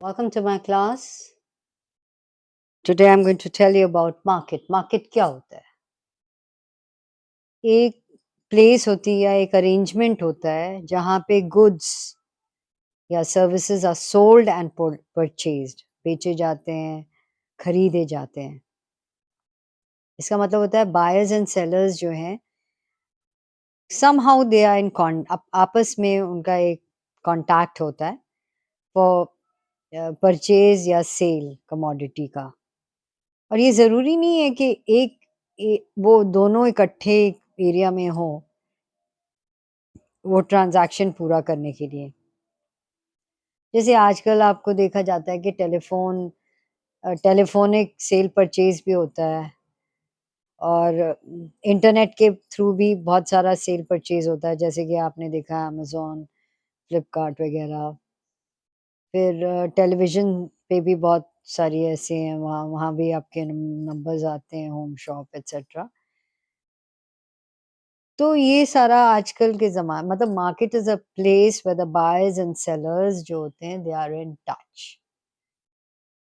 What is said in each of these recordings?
Welcome to my class. Today I'm going to tell you about market. Market क्या होता है? एक place होती है या एक अरेंजमेंट होता है जहाँ पे गुड्स या services are sold and purchased, बेचे जाते हैं, खरीदे जाते हैं। इसका मतलब होता है बायर्स एंड सेलर्स जो हैं समहाउ दे आर इन आपस में उनका एक कांटेक्ट होता है फॉर परचेज या सेल कमोडिटी का। और ये ज़रूरी नहीं है कि वो दोनों इकट्ठे एरिया में हों, वो ट्रांज़ैक्शन पूरा करने के लिए। जैसे आजकल आपको देखा जाता है कि टेलीफ़ोनिक सेल परचेज़ भी होता है और इंटरनेट के थ्रू भी बहुत सारा सेल परचेज़ होता है, जैसे कि आपने देखा अमेज़न, फ्लिपकार्ट वग़ैरह। फिर टेलीविज़न पे भी बहुत सारी ऐसे हैं, वहाँ वहाँ भी आपके नंबर्स आते हैं, होम शॉप एटसेट्रा। तो ये सारा आजकल के मतलब market is a place where the buyers and sellers जो होते हैं दे आर इन टच।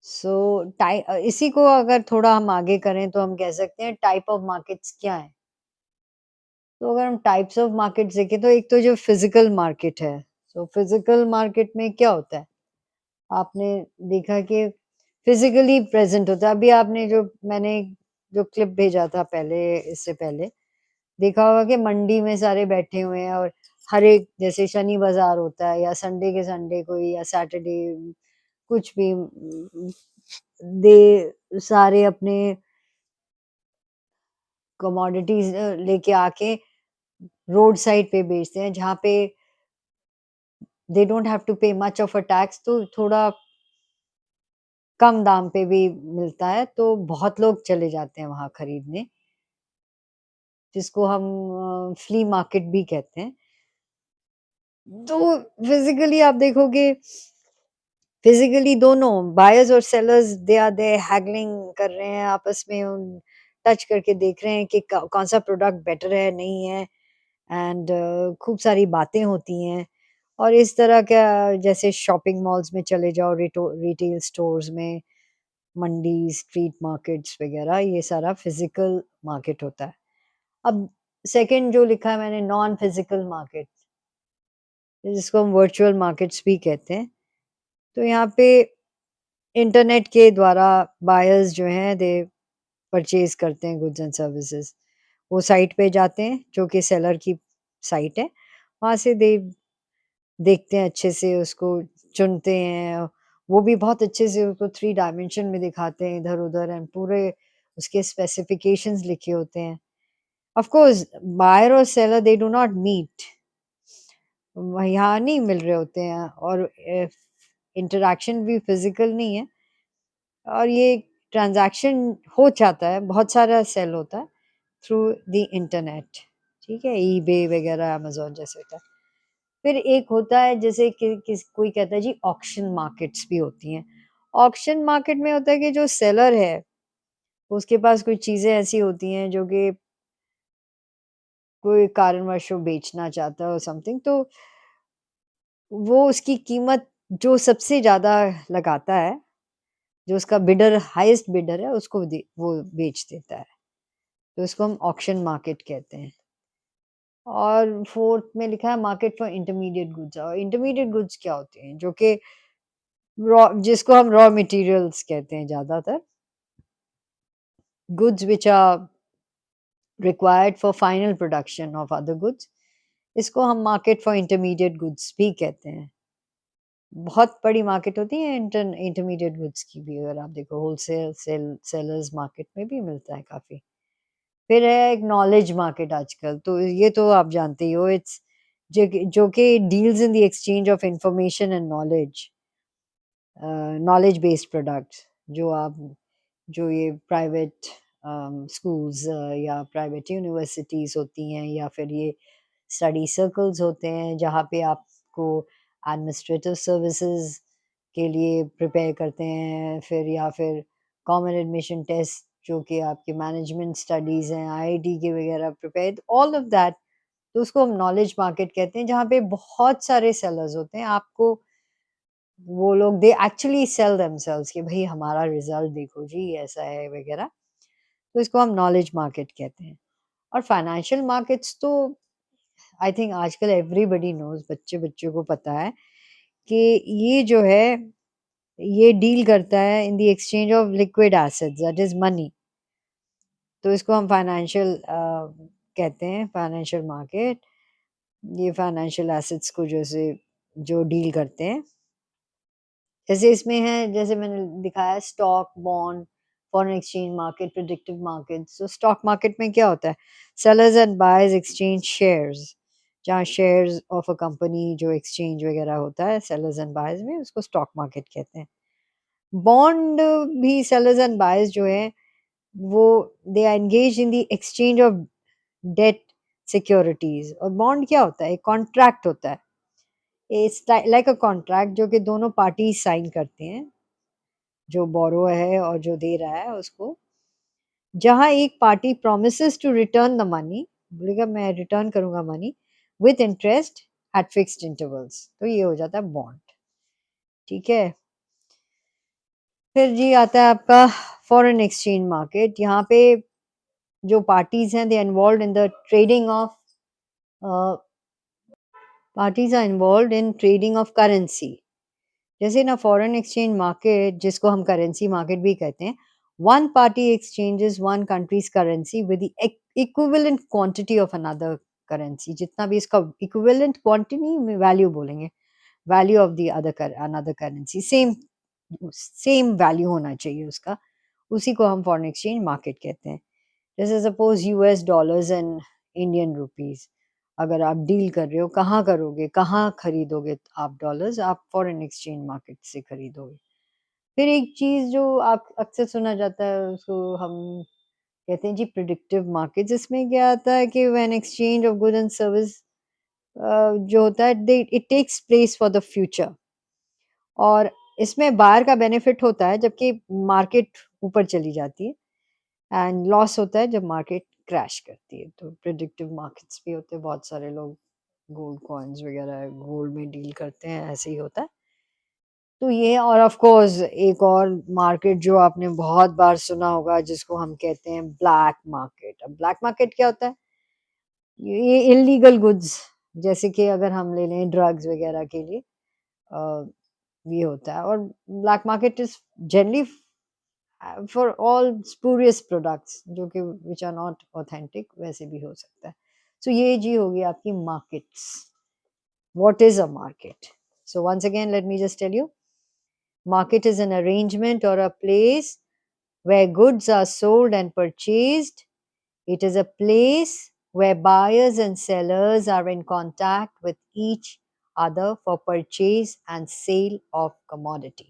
सो इसी को अगर थोड़ा हम आगे करें तो हम कह सकते हैं टाइप ऑफ मार्केट्स क्या हैं? तो अगर हम टाइप्स ऑफ मार्केट्स देखें तो एक तो जो फिज़िकल मार्केट है, सो फिज़िकल मार्केट में क्या होता है? आपने देखा कि फिज़िकली प्रेज़ेंट होता है। अभी आपने मैंने जो क्लिप भेजा था पहले इससे पहले देखा होगा कि मंडी में सारे बैठे हुए हैं और हर एक जैसे शनि बाजार होता है या संडे के संडे कोई या सैटरडे कुछ भी दे सारे अपने कमोडिटीज लेके आके रोड साइड पे बेचते हैं जहाँ पे they don't have to pay much of a tax, तो थोड़ा कम दाम पे भी मिलता है, तो बहुत लोग चले जाते हैं वहाँ खरीदने, जिसको हम फ्ली मार्केट भी कहते हैं। तो फिजिकली आप देखोगे, फिजिकली दोनों बायर्स और sellers they are they haggling कर रहे हैं आपस में, उन टच करके देख रहे हैं कि कौन सा प्रोडक्ट बेटर है नहीं है। एंड खूब सारी बातें होती हैं और इस तरह का जैसे शॉपिंग मॉल्स में चले जाओ, रिटेल स्टोर्स में, मंडी, स्ट्रीट मार्केट्स वगैरह, ये सारा फिजिकल मार्केट होता है। अब सेकंड जो लिखा है मैंने, नॉन फिजिकल मार्केट, जिसको हम वर्चुअल मार्केट्स भी कहते हैं। तो यहाँ पे इंटरनेट के द्वारा बायर्स जो हैं दे परचेज़ करते हैं गुड्स एंड सर्विसेज़। वो साइट पे जाते हैं जो कि सेलर की साइट है। वहाँ से दे देखते हैं अच्छे से उसको, चुनते हैं। वो भी बहुत अच्छे से उसको 3 डायमेंशन में दिखाते हैं इधर-उधर एंड पूरे उसके स्पेसिफिकेशंस लिखे होते हैं। ऑफ़ कोर्स बायर और seller they do not meet. यहाँ नहीं मिल रहे होते हैं और इंटरैक्शन भी फिज़िकल नहीं है। और ये ट्रांज़ैक्शन हो जाता है, बहुत सारा सेल होता है थ्रू द इंटरनेट, ठीक है? ईबे वगैरह, अमेज़न जैसे होता है। फिर एक होता है जैसे कि कोई कहता है जी ऑक्शन मार्केट्स भी होती हैं। ऑक्शन मार्केट में होता है कि जो सेलर है, उसके पास कुछ चीज़ें ऐसी होती हैं जो कि कोई कारणवश वो बेचना चाहता है और समथिंग, तो वो उसकी कीमत जो सबसे ज़्यादा लगाता है, जो उसका बिडर हाईएस्ट बिडर है, उसको वो बेच देता है। तो इसको हम ऑक्शन मार्केट कहते हैं। और फोर्थ में लिखा है मार्केट फॉर इंटरमीडिएट गुड्स। और इंटरमीडिएट गुड्स क्या होते हैं? जो कि जिसको हम रॉ मटेरियल्स कहते हैं ज़्यादातर, goods which are required for final production of other goods, इसको हम मार्केट फॉर इंटरमीडिएट गुड्स भी कहते हैं। बहुत बड़ी मार्केट होती है इंटरमीडिएट गुड्स की भी, अगर आप देखो होलसेल सेलर्स मार्केट में भी मिलता है काफ़ी। फिर है एक नॉलेज मार्केट आजकल, तो ये तो आप जानते ही हो, इट्स जो कि deals in the exchange of information and knowledge, knowledge based products, जो ये प्राइवेट स्कूल्स या प्राइवेट यूनिवर्सिटीज़ होती हैं या फिर ये स्टडी सर्कल्स होते हैं जहाँ पे आपको एडमिनिस्ट्रेटिव सर्विसेज के लिए प्रिपेयर करते हैं, फिर या फिर कॉमन एडमिशन टेस्ट जो कि आपके मैनेजमेंट स्टडीज़ हैं, आईआईटी के वगैरह प्रिपेयर, ऑल ऑफ दैट। तो उसको हम नॉलेज मार्केट कहते हैं जहाँ पे बहुत सारे सेलर्स होते हैं। आपको वो लोग दे एक्चुअली सेल देमसेल्व्स कि भई हमारा रिज़ल्ट देखो जी ऐसा है वगैरह। तो इसको हम नॉलेज मार्केट कहते हैं। और फाइनेंशियल मार्केट्स तो आई थिंक आजकल एवरीबॉडी नोज़, बच्चे-बच्चों को पता है कि ये जो है, ये डील करता है इन the exchange of liquid assets that is money. तो इसको हम फाइनेंशियल कहते हैं, फाइनेंशियल मार्केट। ये फाइनेंशियल एसेट्स को जैसे जो डील करते हैं, जैसे इसमें है, जैसे मैंने दिखाया stock, bond, foreign exchange market, predictive market. सो स्टॉक मार्केट में क्या होता है? Sellers and buyers exchange shares, जहाँ शेयर्स ऑफ अ कंपनी जो एक्सचेंज वगैरह होता है सेलर्स एंड बायर्स में, उसको स्टॉक मार्केट कहते हैं। बॉन्ड भी सेलर्स एंड बायर्स जो है वो they are engage in the exchange of debt securities. और बॉन्ड क्या होता है? एक कॉन्ट्रैक्ट होता है, इट्स लाइक अ कॉन्ट्रैक्ट जो कि दोनों पार्टी साइन करते हैं, जो बोरो है और जो दे रहा है उसको, जहां एक party promises to return the money, बोलेगा मैं रिटर्न करूंगा money with interest at fixed intervals, तो ये हो जाता है बॉन्ड। ठीक है। फिर जी आता है आपका फॉरेन एक्सचेंज मार्केट। यहाँ पे जो पार्टीज हैं, they involve in the trading of, parties are involve in trading of currency. जैसे ना फॉरेन एक्सचेंज मार्केट, जिसको हम करेंसी मार्केट भी कहते हैं, one party exchanges one countries currency with the equivalent quantity of another currency. जितना भी इसका इक्विवेलेंट क्वांटिटी में वैल्यू बोलेंगे, value of the other another currency same, same value होना चाहिए उसका, उसी को हम फॉरेन एक्सचेंज मार्केट कहते हैं। जैसे suppose US dollars and Indian rupees, अगर आप डील कर रहे हो, कहाँ करोगे, कहाँ खरीदोगे आप डॉलर्स? आप फॉरेन एक्सचेंज मार्केट से खरीदोगे। फिर एक चीज जो आप अक्सर सुना जाता है, उसको हम कहते हैं जी प्रिडिक्टिव मार्केट्स। इसमें क्या आता है कि when exchange of good and service जो होता है, it takes place for the future. और इसमें बायर का बेनिफिट होता है जबकि मार्केट ऊपर चली जाती है, एंड लॉस होता है जब मार्केट क्रैश करती है। तो प्रिडिक्टिव मार्केट्स भी होते हैं, बहुत सारे लोग गोल्ड कॉइन्स वगैरह गोल्ड में डील करते हैं, ऐसे ही होता है। तो ये, और ऑफ कोर्स एक और मार्केट जो आपने बहुत बार सुना होगा, जिसको हम कहते हैं ब्लैक मार्केट। अब ब्लैक मार्केट क्या होता है? ये इलीगल गुड्स, जैसे कि अगर हम ले लें ड्रग्स वगैरह के लिए, अ, ये होता है। और black market is generally for all spurious products जो कि विच आर नॉट ऑथेंटिक, वैसे भी हो सकता है। सो ये जी होगी आपकी markets. What is a market? So once again let me just tell you, market is an arrangement or a place where goods are sold and purchased. It is a place where buyers and sellers are in contact with each other for purchase and sale of commodity.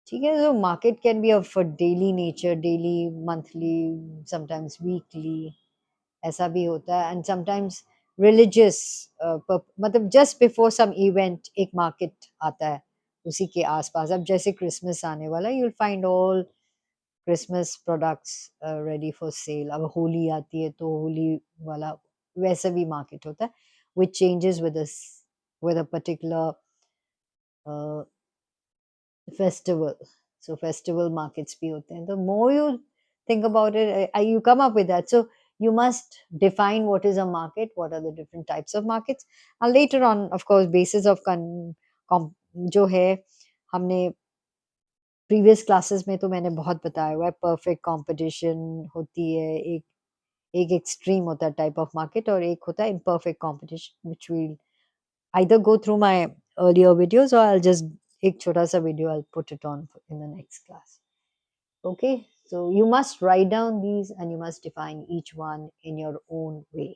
ठीक है, so market can be of a daily nature, daily, monthly, sometimes weekly, ऐसा भी होता है। And sometimes religious, मतलब just before some event एक market आता है उसी के आसपास। अब जैसे क्रिसमस आने वाला है, you will find all Christmas products ready for sale. अब होली आती है तो होली वाला वैसा भी मार्केट होता है, विच changes with a particular festival. So festival markets भी होते हैं। तो more you think about it, you come up with that. So you must define what is a market, what are the different types of markets, and later on of course basis of जो है, हमने previous classes में तो मैंने बहुत बताया हुआ है, परफेक्ट कंपटीशन होती है, एक एक एक्सट्रीम होता है टाइप ऑफ मार्केट, और एक होता है imperfect competition, which will either go through my earlier videos or I'll just एक छोटा सा video I'll put it on in the next class. Okay, so you must write down these and you must define each one in your own way.